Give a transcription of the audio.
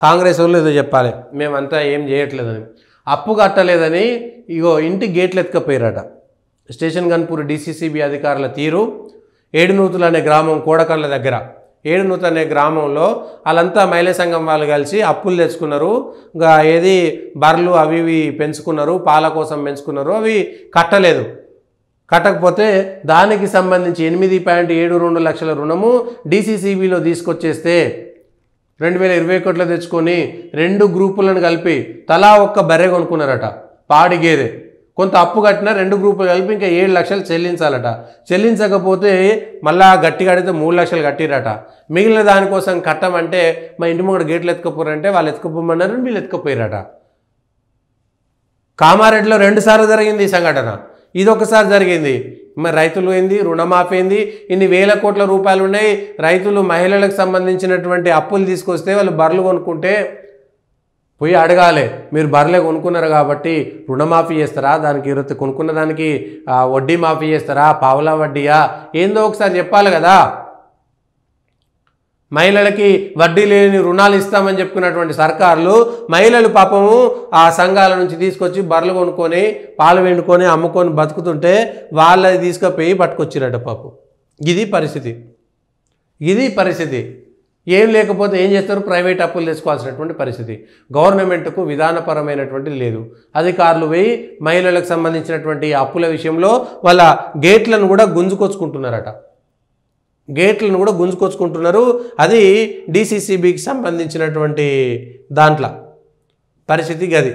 కాంగ్రెస్ వాళ్ళు ఏదో చెప్పాలి, మేమంతా ఏం చేయట్లేదని. అప్పు కట్టలేదని ఇగో ఇంటి గేట్లు ఎత్తుకపోయారట. స్టేషన్ గన్పూర్ డీసీసీబీ అధికారుల తీరు. ఏడునూతులు అనే గ్రామం కోడకండ్ల దగ్గర, ఏడునూతు అనే గ్రామంలో వాళ్ళంతా మహిళా సంఘం వాళ్ళు కలిసి అప్పులు తెచ్చుకున్నారు. ఇంకా ఏది బర్రెలు అవి ఇవి పెంచుకున్నారు, పాల కోసం పెంచుకున్నారు, అవి కట్టలేదు. కట్టకపోతే దానికి సంబంధించి 8.72 లక్షల రుణము డీసీసీబీలో తీసుకొచ్చేస్తే 2021లో తెచ్చుకొని 2 గ్రూపులను కలిపి తలా ఒక్క బర్రె కొనుక్కున్నారట, పాడి గేదె. కొంత అప్పు కట్టిన 2 గ్రూపులు కలిపి ఇంకా 7 లక్షలు చెల్లించాలట. చెల్లించకపోతే మళ్ళా గట్టిగా అడిగితే 3 లక్షలు కట్టిరట. మిగిలిన దానికోసం కట్టమంటే మా ఇంటి ముంగడ గేట్లు ఎత్తుకపోరంటే వాళ్ళు ఎత్తుకపోమన్నారు, వీళ్ళు ఎత్తుకపోయారట. కామారెడ్డిలో 2 సార్లు జరిగింది ఈ సంఘటన, ఇదొకసారి జరిగింది. మరి రైతులు ఏంది, రుణమాఫీ ఏంది, ఇన్ని వేల కోట్ల రూపాయలు ఉన్నాయి. రైతులు మహిళలకు సంబంధించినటువంటి అప్పులు తీసుకొస్తే వాళ్ళు బర్రెలు కొనుక్కుంటే పోయి అడగాలి, మీరు బర్రెలే కొనుక్కున్నారు కాబట్టి రుణమాఫీ చేస్తారా, దానికి కొనుక్కున్న దానికి వడ్డీ మాఫీ చేస్తారా, పావలా వడ్డీయా, ఏందో ఒకసారి చెప్పాలి కదా. మహిళలకి వడ్డీ లేని రుణాలు ఇస్తామని చెప్పుకున్నటువంటి సర్కారులు మహిళలు పాపము ఆ సంఘాల నుంచి తీసుకొచ్చి బర్రెలు కొనుక్కొని పాలు వెండుకొని అమ్ముకొని బతుకుతుంటే వాళ్ళది తీసుకుపోయి పట్టుకొచ్చిరట పాపం. ఇది పరిస్థితి. ఏం లేకపోతే ఏం చేస్తారు, ప్రైవేట్ అప్పులు తెచ్చుకోవాల్సినటువంటి పరిస్థితి. గవర్నమెంట్కు విధానపరమైనటువంటి లేదు. అధికారులు పోయి మహిళలకు సంబంధించినటువంటి అప్పుల విషయంలో వాళ్ళ గేట్లను కూడా గుంజుకొచ్చుకుంటున్నారు. అది డీసీసీబీకి సంబంధించినటువంటి దాంట్లో పరిస్థితి గది.